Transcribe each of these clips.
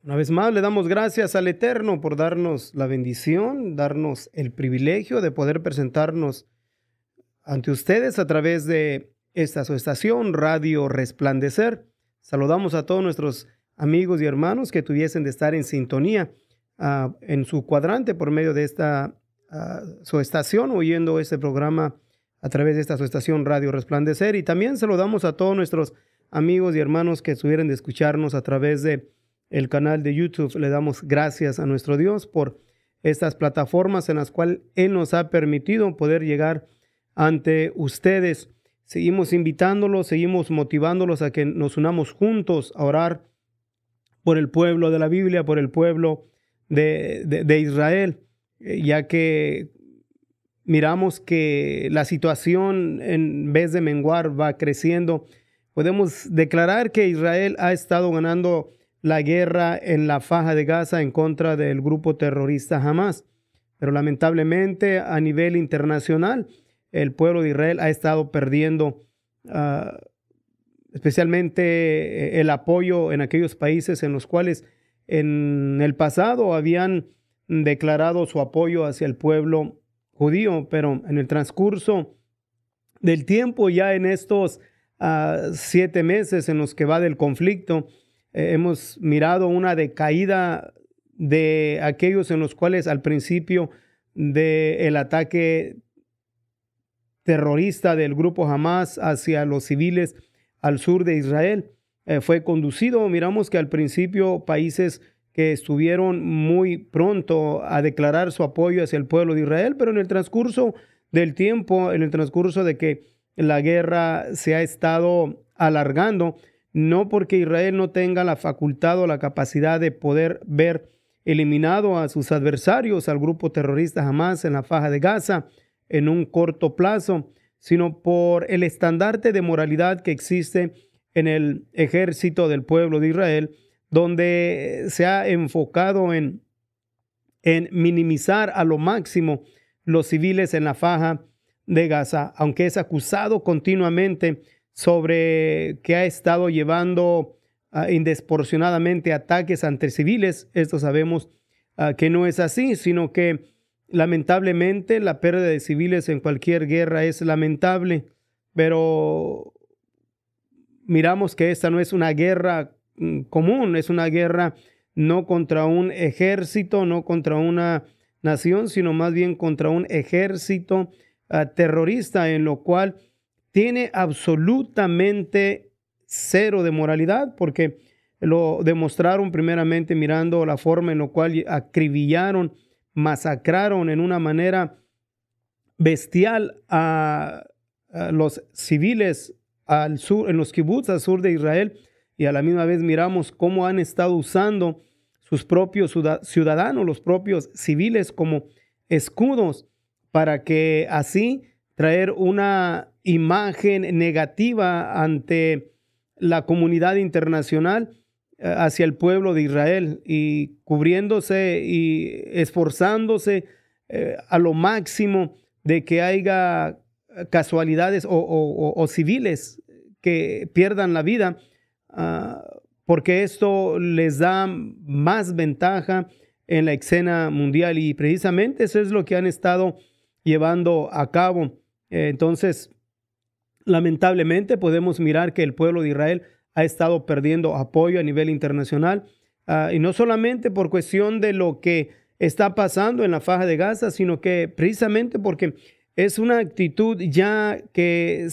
Una vez más le damos gracias al Eterno por darnos la bendición, darnos el privilegio de poder presentarnos ante ustedes a través de esta su estación, Radio Resplandecer. Saludamos a todos nuestros amigos y hermanos que tuviesen de estar en sintonía en su cuadrante por medio de esta su estación, oyendo este programa a través de esta su estación Radio Resplandecer. Y también saludamos a todos nuestros amigos y hermanos que estuvieran de escucharnos a través de el canal de YouTube. Le damos gracias a nuestro Dios por estas plataformas en las cuales Él nos ha permitido poder llegar ante ustedes. Seguimos invitándolos, seguimos motivándolos a que nos unamos juntos a orar por el pueblo de la Biblia, por el pueblo de Israel, ya que miramos que la situación, en vez de menguar, va creciendo. Podemos declarar que Israel ha estado ganando la guerra en la Faja de Gaza en contra del grupo terrorista Hamas, pero lamentablemente a nivel internacional el pueblo de Israel ha estado perdiendo especialmente el apoyo en aquellos países en los cuales en el pasado habían declarado su apoyo hacia el pueblo judío, pero en el transcurso del tiempo, ya en estos 7 meses en los que va del conflicto, hemos mirado una decaída de aquellos en los cuales al principio del ataque terrorista del grupo Hamas hacia los civiles al sur de Israel fue conducido. Miramos que al principio países que estuvieron muy pronto a declarar su apoyo hacia el pueblo de Israel, pero en el transcurso del tiempo, en el transcurso de que la guerra se ha estado alargando, no porque Israel no tenga la facultad o la capacidad de poder ver eliminado a sus adversarios, al grupo terrorista Hamas en la Faja de Gaza en un corto plazo, sino por el estandarte de moralidad que existe en el ejército del pueblo de Israel, donde se ha enfocado en minimizar a lo máximo los civiles en la Faja de Gaza, aunque es acusado continuamente sobre que ha estado llevando indesproporcionadamente ataques ante civiles. Esto sabemos que no es así, sino que lamentablemente la pérdida de civiles en cualquier guerra es lamentable, pero miramos que esta no es una guerra común, es una guerra no contra un ejército, no contra una nación, sino más bien contra un ejército terrorista, en lo cual tiene absolutamente cero de moralidad, porque lo demostraron primeramente mirando la forma en la cual acribillaron, masacraron en una manera bestial a los civiles al sur, en los kibbutz al sur de Israel, y a la misma vez miramos cómo han estado usando sus propios ciudadanos, los propios civiles, como escudos para que así traer una imagen negativa ante la comunidad internacional hacia el pueblo de Israel, y cubriéndose y esforzándose a lo máximo de que haya casualidades o civiles que pierdan la vida, porque esto les da más ventaja en la escena mundial, y precisamente eso es lo que han estado llevando a cabo. Entonces, lamentablemente podemos mirar que el pueblo de Israel ha estado perdiendo apoyo a nivel internacional, y no solamente por cuestión de lo que está pasando en la Faja de Gaza, sino que precisamente porque es una actitud ya que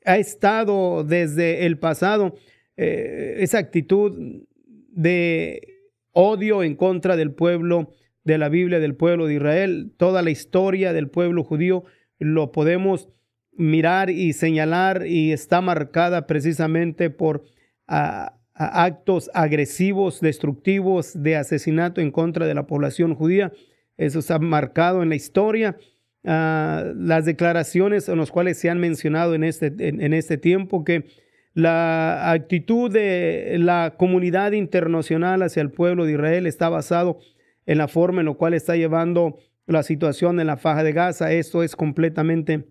ha estado desde el pasado, esa actitud de odio en contra del pueblo de la Biblia, del pueblo de Israel. Toda la historia del pueblo judío lo podemos mirar y señalar, y está marcada precisamente por actos agresivos, destructivos, de asesinato en contra de la población judía. Eso está marcado en la historia. Las declaraciones en las cuales se han mencionado en este tiempo, que la actitud de la comunidad internacional hacia el pueblo de Israel está basado en la forma en la cual está llevando la situación en la Faja de Gaza. Esto es completamente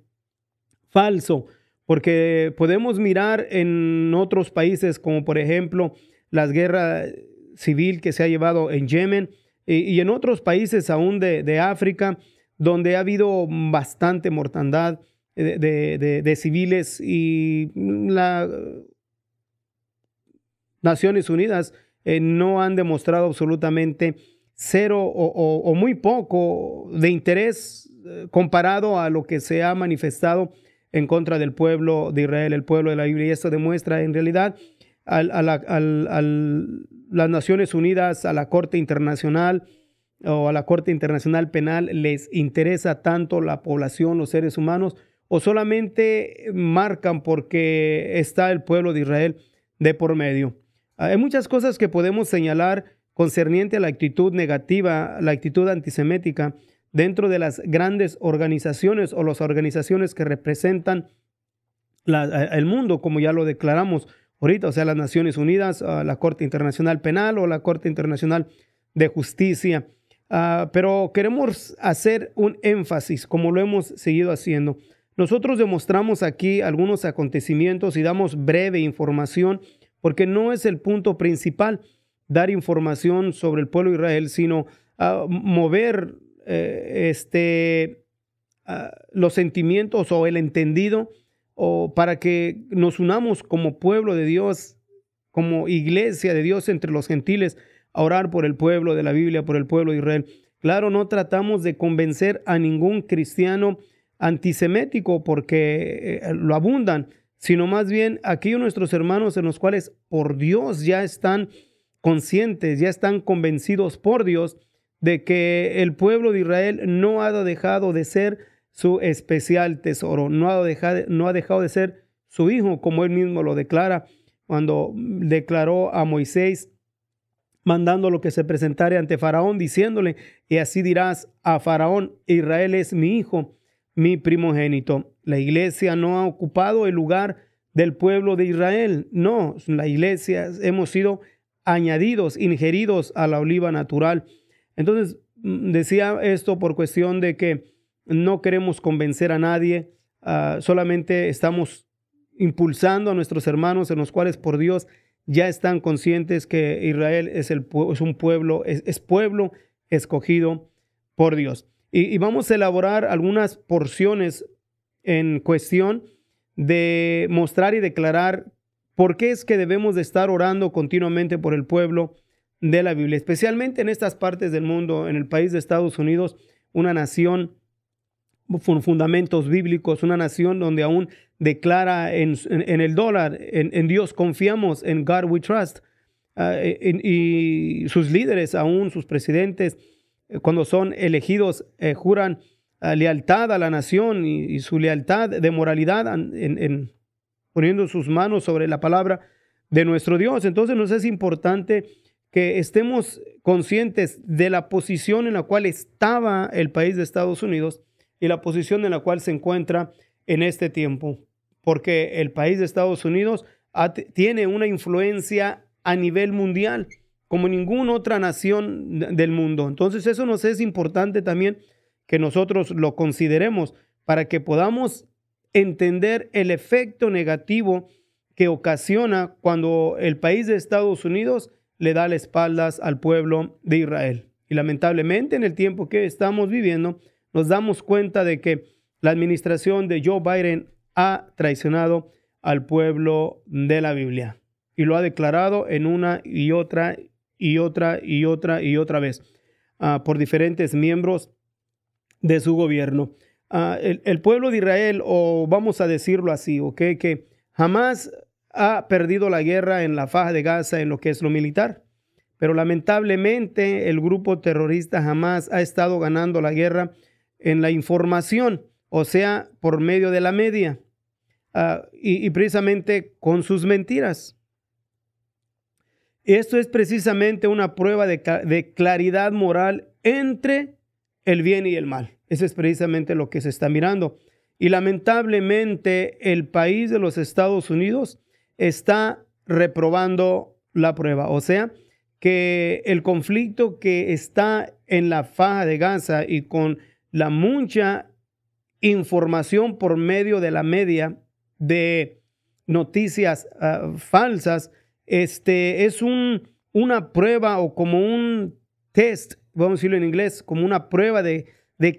falso, porque podemos mirar en otros países, como por ejemplo las guerras civil que se ha llevado en Yemen y en otros países aún de África, donde ha habido bastante mortandad de civiles y las Naciones Unidas no han demostrado absolutamente cero o muy poco de interés comparado a lo que se ha manifestado en contra del pueblo de Israel, el pueblo de la Biblia. Y esto demuestra en realidad las Naciones Unidas, a la Corte Internacional o a la Corte Internacional Penal, les interesa tanto la población, los seres humanos, o solamente marcan porque está el pueblo de Israel de por medio. Hay muchas cosas que podemos señalar concerniente a la actitud negativa, la actitud antisemética dentro de las grandes organizaciones o las organizaciones que representan el mundo, como ya lo declaramos ahorita, o sea, las Naciones Unidas, la Corte Internacional Penal o la Corte Internacional de Justicia. Pero queremos hacer un énfasis, como lo hemos seguido haciendo. Nosotros demostramos aquí algunos acontecimientos y damos breve información, porque no es el punto principal dar información sobre el pueblo de Israel, sino mover los sentimientos o el entendido, o para que nos unamos como pueblo de Dios, como iglesia de Dios entre los gentiles, a orar por el pueblo de la Biblia, por el pueblo de Israel. Claro, no tratamos de convencer a ningún cristiano antisemético porque lo abundan, sino más bien aquellos nuestros hermanos en los cuales por Dios ya están conscientes, ya están convencidos por Dios de que el pueblo de Israel no ha dejado de ser su especial tesoro, no ha dejado de ser su hijo, como él mismo lo declara cuando declaró a Moisés, mandándolo que se presentara ante Faraón, diciéndole: y así dirás a Faraón, Israel es mi hijo, mi primogénito. La iglesia no ha ocupado el lugar del pueblo de Israel. No, la iglesia hemos sido añadidos, ingeridos a la oliva natural. Entonces, decía esto por cuestión de que no queremos convencer a nadie, solamente estamos impulsando a nuestros hermanos en los cuales por Dios ya están conscientes que Israel es un pueblo, es pueblo escogido por Dios. Y vamos a elaborar algunas porciones en cuestión de mostrar y declarar por qué es que debemos de estar orando continuamente por el pueblo de la Biblia, especialmente en estas partes del mundo, en el país de Estados Unidos, una nación con fundamentos bíblicos, una nación donde aún declara en el dólar, en Dios confiamos, en God we trust, y sus líderes aún, sus presidentes, cuando son elegidos, juran lealtad a la nación y su lealtad de moralidad poniendo sus manos sobre la palabra de nuestro Dios. Entonces nos es importante que estemos conscientes de la posición en la cual estaba el país de Estados Unidos y la posición en la cual se encuentra en este tiempo, porque el país de Estados Unidos tiene una influencia a nivel mundial como ninguna otra nación del mundo. Entonces eso nos es importante también que nosotros lo consideremos para que podamos entender el efecto negativo que ocasiona cuando el país de Estados Unidos le da las espaldas al pueblo de Israel. Y lamentablemente en el tiempo que estamos viviendo, nos damos cuenta de que la administración de Joe Biden ha traicionado al pueblo de la Biblia y lo ha declarado en una y otra vez por diferentes miembros de su gobierno. El pueblo de Israel, o vamos a decirlo así, que jamás ha perdido la guerra en la faja de Gaza en lo que es lo militar, pero lamentablemente el grupo terrorista jamás ha estado ganando la guerra en la información, o sea, por medio de la media, y precisamente con sus mentiras. Esto es precisamente una prueba de claridad moral entre el bien y el mal. Eso es precisamente lo que se está mirando. Y lamentablemente el país de los Estados Unidos está reprobando la prueba. O sea, que el conflicto que está en la faja de Gaza y con la mucha información por medio de la media de noticias falsas, es un una prueba o como un test, vamos a decirlo en inglés, como una prueba de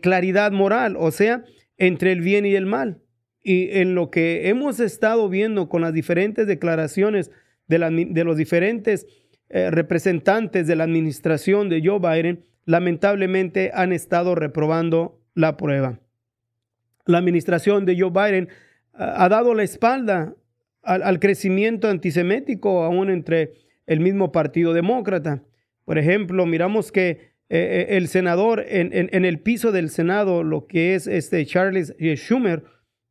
claridad moral, o sea, entre el bien y el mal. Y en lo que hemos estado viendo con las diferentes declaraciones de los diferentes representantes de la administración de Joe Biden, lamentablemente han estado reprobando la prueba. La administración de Joe Biden ha dado la espalda al crecimiento antisemético aún entre el mismo partido demócrata. Por ejemplo, miramos que el senador en el piso del Senado, lo que es Charles Schumer,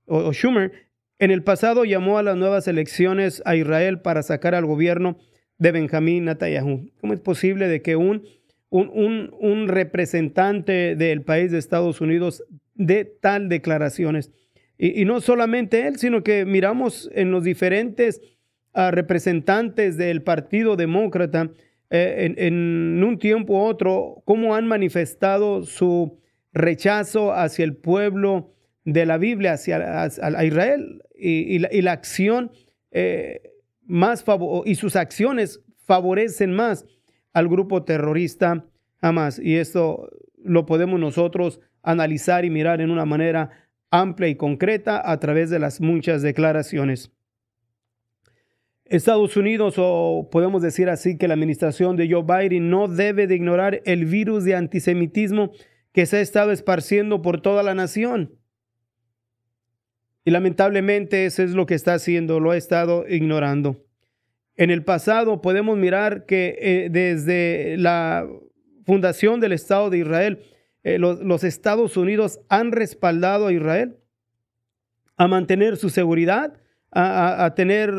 Schumer, en el pasado llamó a las nuevas elecciones a Israel para sacar al gobierno de Benjamín Netanyahu. ¿Cómo es posible de que un representante del país de Estados Unidos dé tal declaraciones? Y no solamente él, sino que miramos en los diferentes representantes del Partido Demócrata en un tiempo u otro, cómo han manifestado su rechazo hacia el pueblo de la Biblia, a Israel, y la acción y sus acciones favorecen más al grupo terrorista Hamas. Y esto lo podemos nosotros analizar y mirar en una manera amplia y concreta a través de las muchas declaraciones. Estados Unidos, o podemos decir así, que la administración de Joe Biden no debe de ignorar el virus de antisemitismo que se ha estado esparciendo por toda la nación. Y lamentablemente eso es lo que está haciendo, lo ha estado ignorando. En el pasado podemos mirar que desde la fundación del Estado de Israel, los Estados Unidos han respaldado a Israel a mantener su seguridad, a tener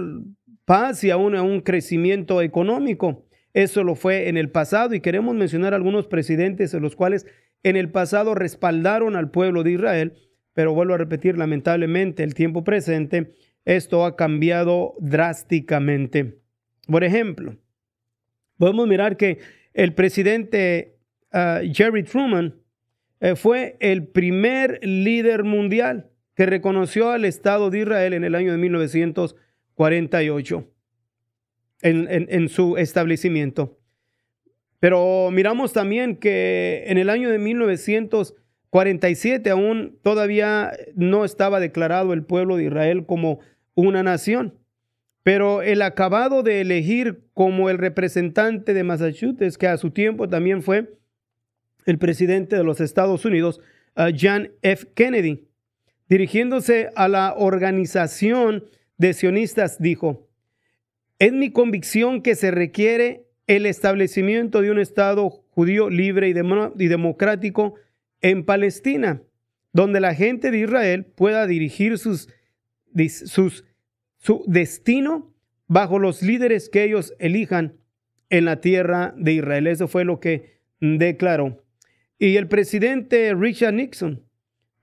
paz y aún a un crecimiento económico. Eso lo fue en el pasado y queremos mencionar algunos presidentes en los cuales en el pasado respaldaron al pueblo de Israel, pero vuelvo a repetir, lamentablemente, el tiempo presente, esto ha cambiado drásticamente. Por ejemplo, podemos mirar que el presidente Jerry Truman fue el primer líder mundial que reconoció al Estado de Israel en el año de 1948 en su establecimiento. Pero miramos también que en el año de 1947 aún todavía no estaba declarado el pueblo de Israel como una nación. Pero el acabado de elegir como el representante de Massachusetts, que a su tiempo también fue el presidente de los Estados Unidos, John F. Kennedy, dirigiéndose a la organización de sionistas, dijo: es mi convicción que se requiere el establecimiento de un Estado judío libre y democrático en Palestina, donde la gente de Israel pueda dirigir su destino bajo los líderes que ellos elijan en la tierra de Israel. Eso fue lo que declaró. Y el presidente Richard Nixon,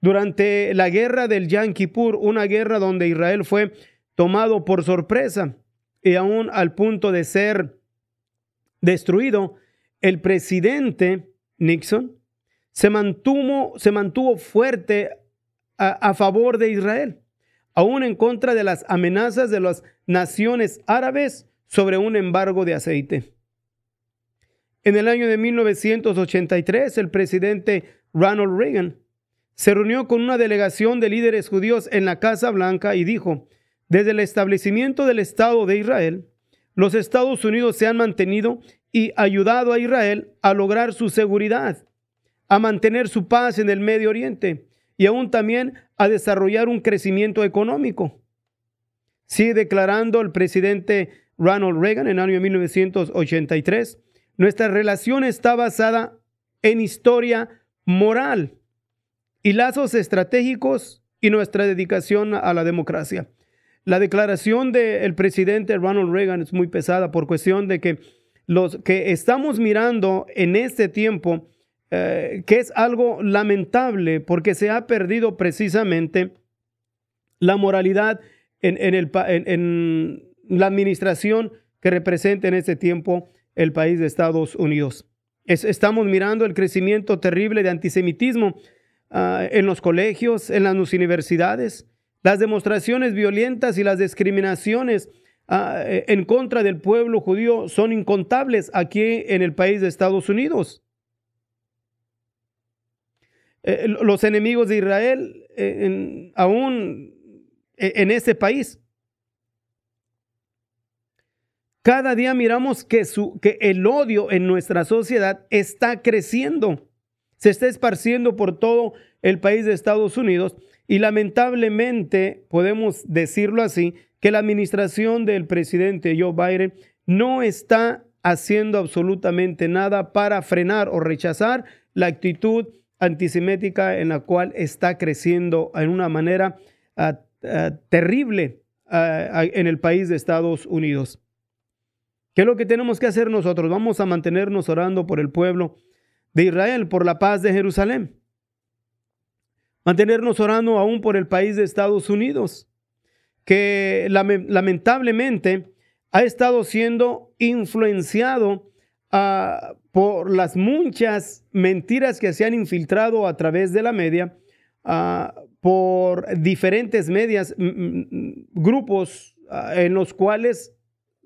durante la guerra del Yom Kippur, una guerra donde Israel fue tomado por sorpresa y aún al punto de ser destruido, el presidente Nixon se mantuvo fuerte a favor de Israel, aún en contra de las amenazas de las naciones árabes sobre un embargo de aceite. En el año de 1983, el presidente Ronald Reagan se reunió con una delegación de líderes judíos en la Casa Blanca y dijo: desde el establecimiento del Estado de Israel, los Estados Unidos se han mantenido y ayudado a Israel a lograr su seguridad, a mantener su paz en el Medio Oriente y aún también a desarrollar un crecimiento económico. Sigue declarando el presidente Ronald Reagan en el año 1983, nuestra relación está basada en historia moral y lazos estratégicos y nuestra dedicación a la democracia. La declaración del presidente Ronald Reagan es muy pesada por cuestión de que los que estamos mirando en este tiempo, que es algo lamentable porque se ha perdido precisamente la moralidad en la administración que representa en este tiempo el país de Estados Unidos. Estamos mirando el crecimiento terrible de antisemitismo en los colegios, en las universidades, las demostraciones violentas y las discriminaciones en contra del pueblo judío son incontables aquí en el país de Estados Unidos. Los enemigos de Israel aún en ese país. Cada día miramos que el odio en nuestra sociedad está creciendo, se está esparciendo por todo el país de Estados Unidos y lamentablemente podemos decirlo así, que la administración del presidente Joe Biden no está haciendo absolutamente nada para frenar o rechazar la actitud antisemética en la cual está creciendo en una manera terrible en el país de Estados Unidos. ¿Qué es lo que tenemos que hacer nosotros? Vamos a mantenernos orando por el pueblo de Israel, por la paz de Jerusalén. Mantenernos orando aún por el país de Estados Unidos, que lamentablemente ha estado siendo influenciado por las muchas mentiras que se han infiltrado a través de la media, por diferentes medias, grupos en los cuales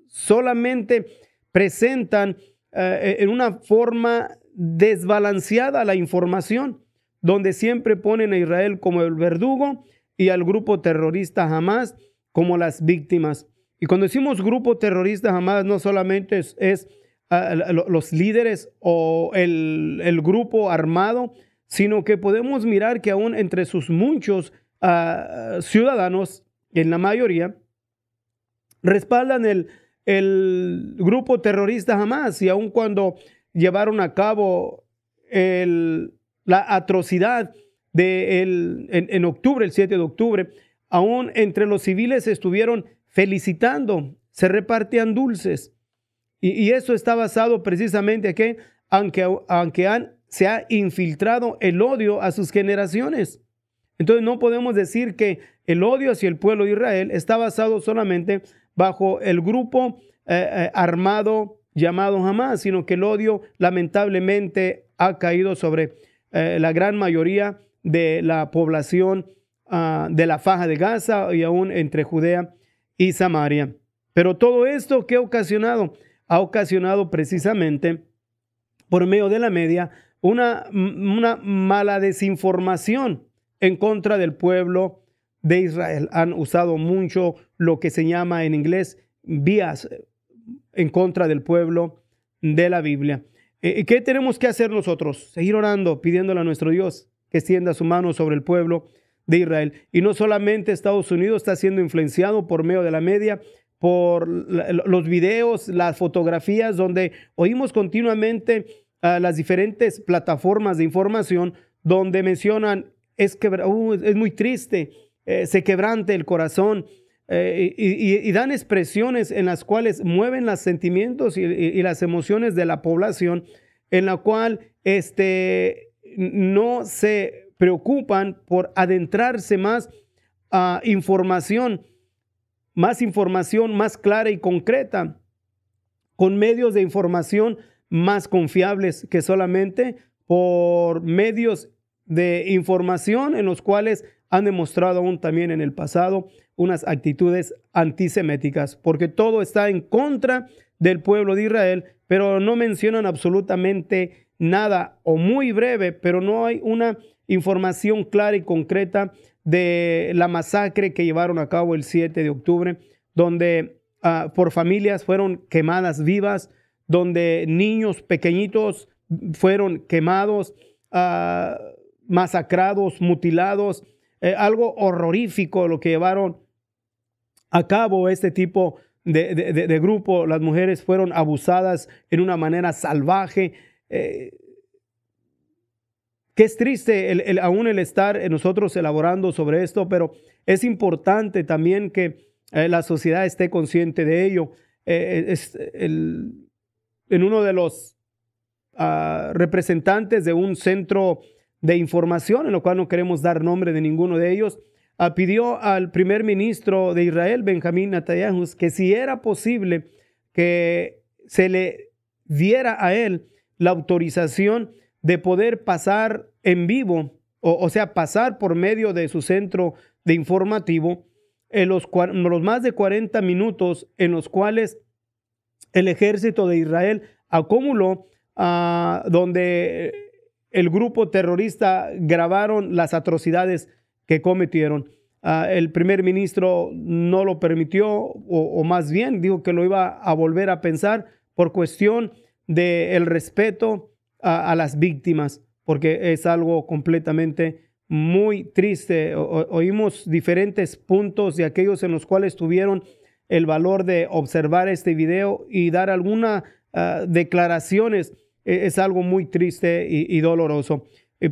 solamente presentan en una forma desbalanceada la información, donde siempre ponen a Israel como el verdugo y al grupo terrorista Hamas como las víctimas. Y cuando decimos grupo terrorista Hamas, no solamente es los líderes o el grupo armado, sino que podemos mirar que aún entre sus muchos ciudadanos, en la mayoría, respaldan el grupo terrorista Hamas, y aun cuando llevaron a cabo la atrocidad en octubre, el 7 de octubre, aún entre los civiles estuvieron felicitando, se repartían dulces. Y eso está basado precisamente en que se ha infiltrado el odio a sus generaciones. Entonces no podemos decir que el odio hacia el pueblo de Israel está basado solamente bajo el grupo armado llamado Hamas, sino que el odio lamentablemente ha caído sobre la gran mayoría de la población de la Faja de Gaza y aún entre Judea y Samaria. Pero todo esto, ¿qué ha ocasionado? Ha ocasionado precisamente por medio de la media una mala desinformación en contra del pueblo de Israel. Han usado mucho lo que se llama en inglés vías en contra del pueblo de la Biblia. ¿Qué tenemos que hacer nosotros? Seguir orando, pidiéndole a nuestro Dios que extienda su mano sobre el pueblo de Israel. Y no solamente Estados Unidos está siendo influenciado por medio de la media, por los videos, las fotografías, donde oímos continuamente las diferentes plataformas de información donde mencionan es muy triste, se quebrante el corazón, y dan expresiones en las cuales mueven los sentimientos y las emociones de la población, en la cual no se preocupan por adentrarse más a información más clara y concreta, con medios de información más confiables que solamente por medios de información en los cuales han demostrado aún también en el pasado unas actitudes antiseméticas, porque todo está en contra del pueblo de Israel, pero no mencionan absolutamente nada, o muy breve, pero no hay una información clara y concreta de la masacre que llevaron a cabo el 7 de octubre, donde por familias fueron quemadas vivas, donde niños pequeñitos fueron quemados, masacrados, mutilados, algo horrorífico lo que llevaron a cabo este tipo de grupo. Las mujeres fueron abusadas en una manera salvaje. Que es triste aún el estar nosotros elaborando sobre esto, pero es importante también que la sociedad esté consciente de ello. En uno de los representantes de un centro de información, en lo cual no queremos dar nombre de ninguno de ellos, pidió al primer ministro de Israel, Benjamín Netanyahu, que si era posible que se le diera a él la autorización de poder pasar en vivo, o sea, pasar por medio de su centro de informativo los más de 40 minutos en los cuales el ejército de Israel acumuló, donde el grupo terrorista grabaron las atrocidades que cometieron. El primer ministro no lo permitió, o más bien dijo que lo iba a volver a pensar por cuestión del respeto a las víctimas, porque es algo completamente muy triste. Oímos diferentes puntos de aquellos en los cuales tuvieron el valor de observar este video y dar algunas declaraciones. Es algo muy triste y doloroso.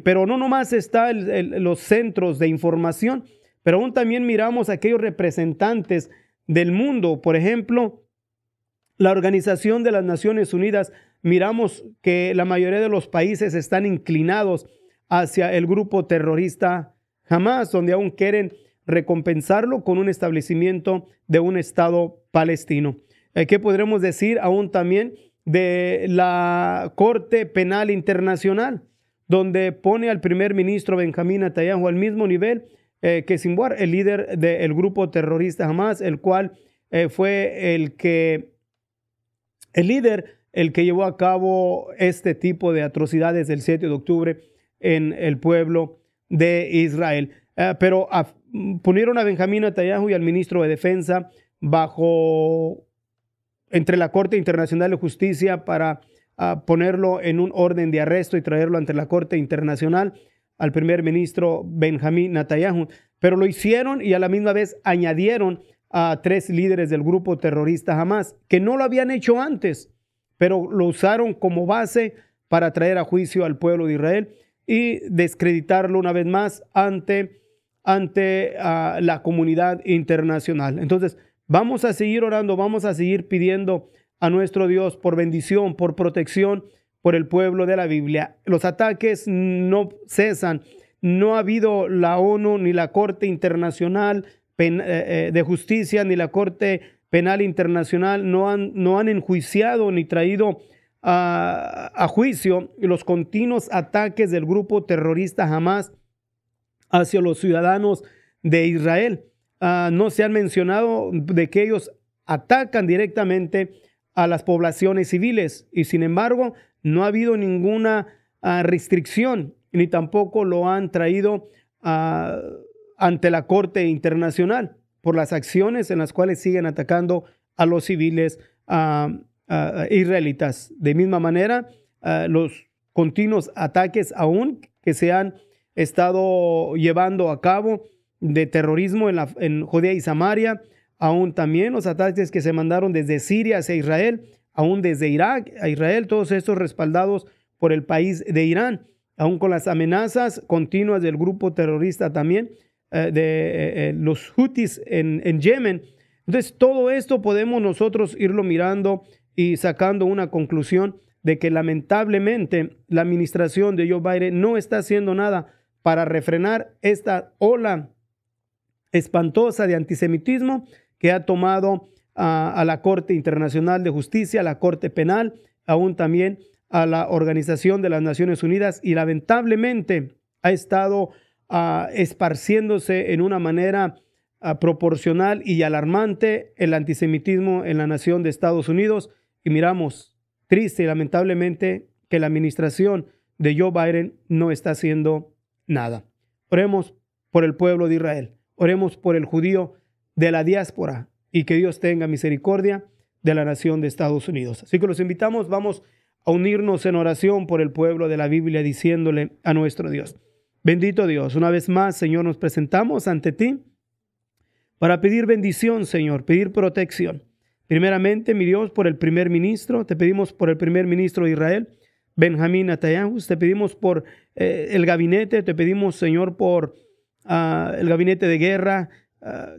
Pero no nomás está los centros de información, pero aún también miramos a aquellos representantes del mundo. Por ejemplo, la Organización de las Naciones Unidas, miramos que la mayoría de los países están inclinados hacia el grupo terrorista Hamas, donde aún quieren recompensarlo con un establecimiento de un Estado palestino. ¿Qué podremos decir aún también de la Corte Penal Internacional, donde pone al primer ministro Benjamín Netanyahu al mismo nivel que Sinwar, el líder del grupo terrorista Hamas, el cual fue el líder, el que llevó a cabo este tipo de atrocidades del 7 de octubre en el pueblo de Israel? Pero pusieron a Benjamín Netanyahu y al ministro de Defensa entre la Corte Internacional de Justicia para ponerlo en un orden de arresto y traerlo ante la Corte Internacional al primer ministro Benjamín Netanyahu. Pero lo hicieron y a la misma vez añadieron a 3 líderes del grupo terrorista Hamas, que no lo habían hecho antes, pero lo usaron como base para traer a juicio al pueblo de Israel y descreditarlo una vez más ante la comunidad internacional. Entonces, vamos a seguir orando, vamos a seguir pidiendo a nuestro Dios por bendición, por protección, por el pueblo de la Biblia. Los ataques no cesan. No ha habido la ONU ni la Corte Internacional de Justicia ni la Corte Penal Internacional no han enjuiciado ni traído a juicio los continuos ataques del grupo terrorista Hamas hacia los ciudadanos de Israel. No se han mencionado de que ellos atacan directamente a las poblaciones civiles y sin embargo no ha habido ninguna restricción ni tampoco lo han traído ante la Corte Internacional por las acciones en las cuales siguen atacando a los civiles israelitas. De misma manera, los continuos ataques aún que se han estado llevando a cabo de terrorismo en Judea y Samaria, aún también los ataques que se mandaron desde Siria hacia Israel, aún desde Irak a Israel, todos estos respaldados por el país de Irán, aún con las amenazas continuas del grupo terrorista también, de los Houthis en Yemen. Entonces, todo esto podemos nosotros irlo mirando y sacando una conclusión de que lamentablemente la administración de Joe Biden no está haciendo nada para refrenar esta ola espantosa de antisemitismo que ha tomado a la Corte Internacional de Justicia, a la Corte Penal, aún también a la Organización de las Naciones Unidas, y lamentablemente ha estado esparciéndose en una manera proporcional y alarmante el antisemitismo en la nación de Estados Unidos. Y miramos triste y lamentablemente que la administración de Joe Biden no está haciendo nada. Oremos por el pueblo de Israel. Oremos por el judío de la diáspora y que Dios tenga misericordia de la nación de Estados Unidos. Así que los invitamos, vamos a unirnos en oración por el pueblo de la Biblia, diciéndole a nuestro Dios: bendito Dios, una vez más, Señor, nos presentamos ante ti para pedir bendición, Señor, pedir protección. Primeramente, mi Dios, por el primer ministro, te pedimos por el primer ministro de Israel, Benjamín Netanyahu, te pedimos por el gabinete, te pedimos, Señor, por el gabinete de guerra,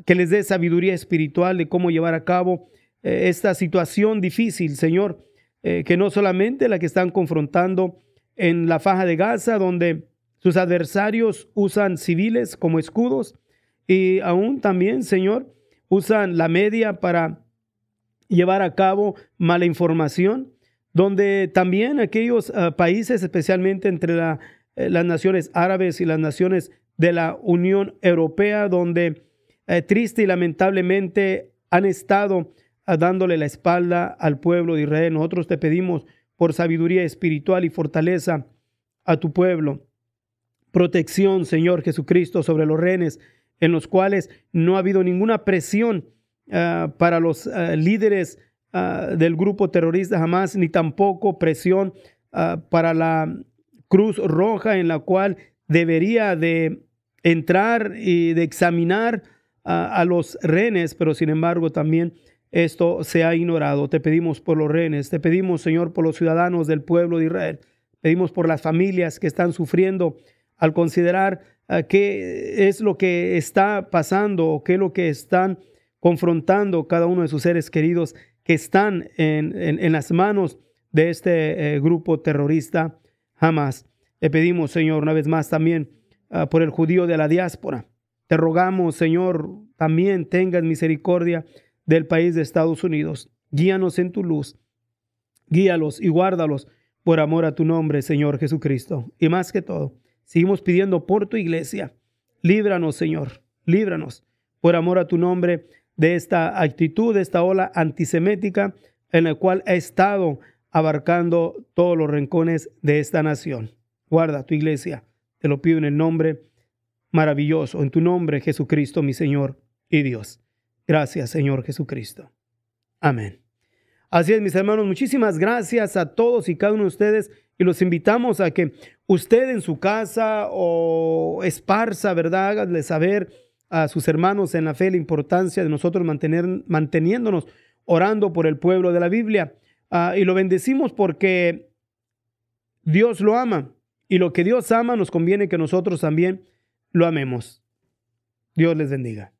que les dé sabiduría espiritual de cómo llevar a cabo esta situación difícil, Señor, que no solamente la que están confrontando en la Faja de Gaza, donde sus adversarios usan civiles como escudos, y aún también, Señor, usan la media para llevar a cabo mala información, donde también aquellos países, especialmente entre las naciones árabes y las naciones de la Unión Europea, donde triste y lamentablemente han estado dándole la espalda al pueblo de Israel. Nosotros te pedimos por sabiduría espiritual y fortaleza a tu pueblo. Protección, Señor Jesucristo, sobre los rehenes en los cuales no ha habido ninguna presión para los líderes del grupo terrorista Hamas, ni tampoco presión para la Cruz Roja, en la cual debería de entrar y de examinar a los rehenes, pero sin embargo también esto se ha ignorado. Te pedimos por los rehenes, te pedimos, Señor, por los ciudadanos del pueblo de Israel, pedimos por las familias que están sufriendo al considerar qué es lo que está pasando o qué es lo que están confrontando cada uno de sus seres queridos que están en las manos de este grupo terrorista Hamas. Le pedimos, Señor, una vez más también por el judío de la diáspora. Te rogamos, Señor, también tengas misericordia del país de Estados Unidos. Guíanos en tu luz. Guíalos y guárdalos por amor a tu nombre, Señor Jesucristo. Y más que todo, seguimos pidiendo por tu iglesia. Líbranos, Señor, líbranos por amor a tu nombre de esta actitud, de esta ola antisemética en la cual ha estado abarcando todos los rincones de esta nación. Guarda tu iglesia, te lo pido en el nombre maravilloso, en tu nombre, Jesucristo, mi Señor y Dios. Gracias, Señor Jesucristo. Amén. Así es, mis hermanos, muchísimas gracias a todos y cada uno de ustedes, y los invitamos a que usted en su casa o esparza, ¿verdad? Háganle saber a sus hermanos en la fe la importancia de nosotros manteniéndonos orando por el pueblo de la Biblia. Y lo bendecimos porque Dios lo ama, y lo que Dios ama nos conviene que nosotros también lo amemos. Dios les bendiga.